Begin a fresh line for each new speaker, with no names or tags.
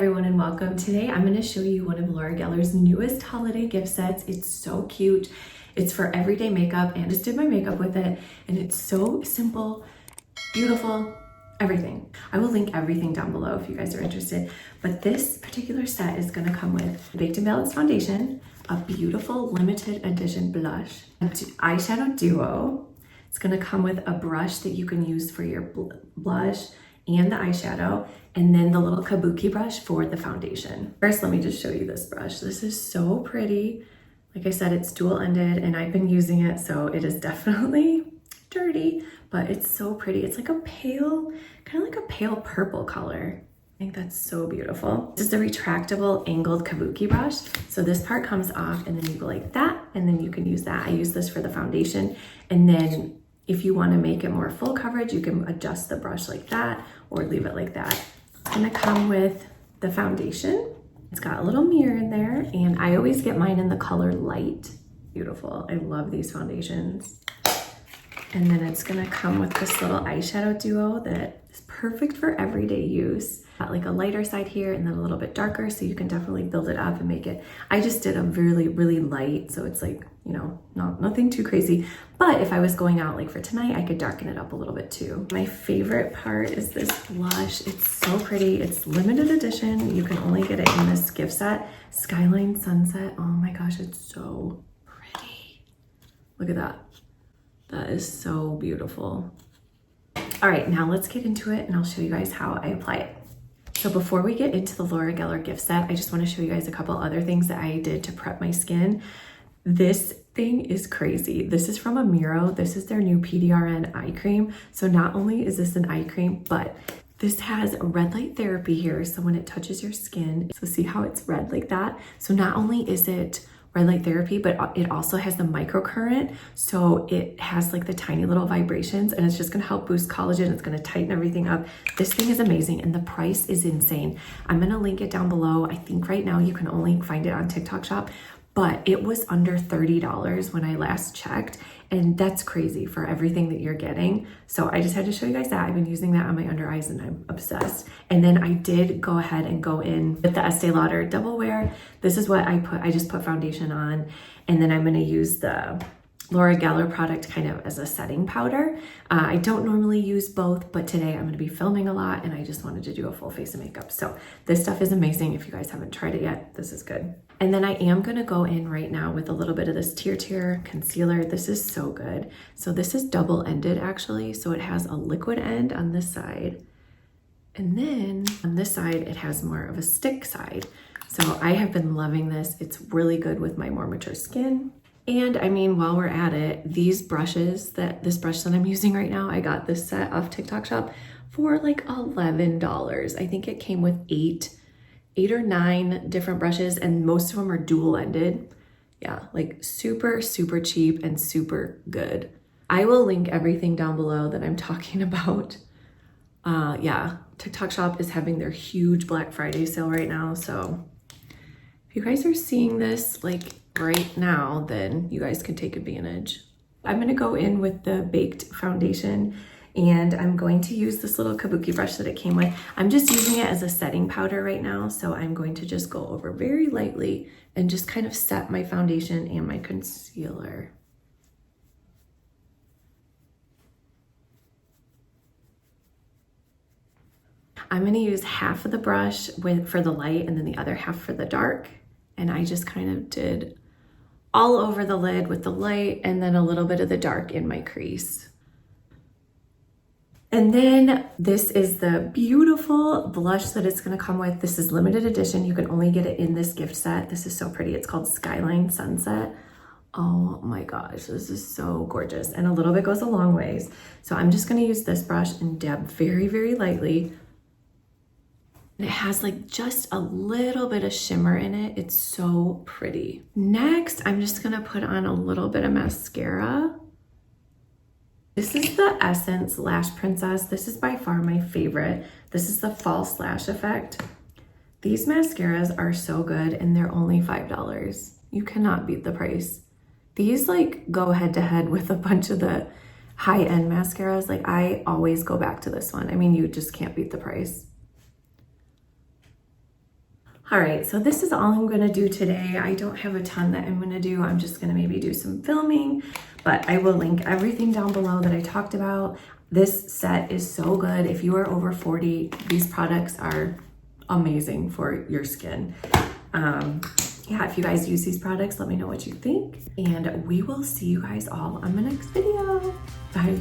everyone and welcome. Today I'm going to show you one of Laura Geller's newest holiday gift sets. It's so cute. It's for everyday makeup and just did my makeup with it, and it's so simple, beautiful, everything. I will link everything down below if you guys are interested, but this particular set is going to come with Baked and Balanced foundation, a beautiful limited edition blush, an eyeshadow duo. It's going to come with a brush that you can use for your blush and the eyeshadow, and then the little kabuki brush for the foundation. First, let me just show you this brush. This is so pretty. Like I said, it's dual-ended and I've been using it, so it is definitely dirty, but it's so pretty. It's like a pale, kind of like a pale purple color. I think that's so beautiful. This is the retractable angled kabuki brush. So this part comes off and then you go like that, and then you can use that. I use this for the foundation, and then if you want to make it more full coverage, you can adjust the brush like that or leave it like that. It's gonna come with the foundation. It's got a little mirror in there, and I always get mine in the color light. Beautiful. I love these foundations. And then it's gonna come with this little eyeshadow duo that is perfect for everyday use. Got like a lighter side here and then a little bit darker, so you can definitely build it up and make it. I just did a really, really light, so it's like, you know, nothing too crazy. But if I was going out like for tonight, I could darken it up a little bit too. My favorite part is this blush. It's so pretty. It's limited edition. You can only get it in this gift set. Skyline Sunset. Oh my gosh, it's so pretty. Look at that. That is so beautiful. All right, now let's get into it and I'll show you guys how I apply it. So before we get into the Laura Geller gift set, I just want to show you guys a couple other things that I did to prep my skin. This thing is crazy. This is from Amiro. This is their new PDRN eye cream. So not only is this an eye cream, but this has red light therapy here. So when it touches your skin, so see how it's red like that? So not only is it red light therapy, but it also has the microcurrent. So it has like the tiny little vibrations, and it's just gonna help boost collagen. It's gonna tighten everything up. This thing is amazing, and the price is insane. I'm gonna link it down below. I think right now you can only find it on TikTok Shop, but it was under $30 when I last checked, and that's crazy for everything that you're getting. So I just had to show you guys that. I've been using that on my under eyes and I'm obsessed. And then I did go ahead and go in with the Estee Lauder Double Wear. This is what I put. I just put foundation on, and then I'm gonna use the Laura Geller product kind of as a setting powder. I don't normally use both, but today I'm gonna be filming a lot and I just wanted to do a full face of makeup. So this stuff is amazing. If you guys haven't tried it yet, this is good. And then I am gonna go in right now with a little bit of this Tear concealer. This is so good. So this is double-ended actually. So it has a liquid end on this side, and then on this side, it has more of a stick side. So I have been loving this. It's really good with my more mature skin. And I mean, while we're at it, these brushes, this brush that I'm using right now, I got this set off TikTok Shop for like $11. I think it came with eight or nine different brushes, and most of them are dual-ended. Yeah, like super, super cheap and super good. I will link everything down below that I'm talking about. Yeah, TikTok Shop is having their huge Black Friday sale right now. So if you guys are seeing this like right now, then you guys can take advantage. I'm gonna go in with the Baked foundation, and I'm going to use this little kabuki brush that it came with. I'm just using it as a setting powder right now, so I'm going to just go over very lightly and just kind of set my foundation and my concealer. I'm gonna use half of the brush for the light and then the other half for the dark, and I just kind of did all over the lid with the light and then a little bit of the dark in my crease. And then this is the beautiful blush that it's gonna come with. This is limited edition. You can only get it in this gift set. This is so pretty. It's called Skyline Sunset. Oh my gosh, this is so gorgeous. And a little bit goes a long ways. So I'm just gonna use this brush and dab very, very lightly. And it has like just a little bit of shimmer in it. It's so pretty. Next, I'm just gonna put on a little bit of mascara. This is the Essence Lash Princess. This is by far my favorite. This is the false lash effect. These mascaras are so good, and they're only $5. You cannot beat the price. These like go head to head with a bunch of the high-end mascaras. Like I always go back to this one. I mean, you just can't beat the price. All right, so this is all I'm gonna do today. I don't have a ton that I'm gonna do. I'm just gonna maybe do some filming, but I will link everything down below that I talked about. This set is so good. If you are over 40, these products are amazing for your skin. Yeah, if you guys use these products, let me know what you think. And we will see you guys all on the next video. Bye.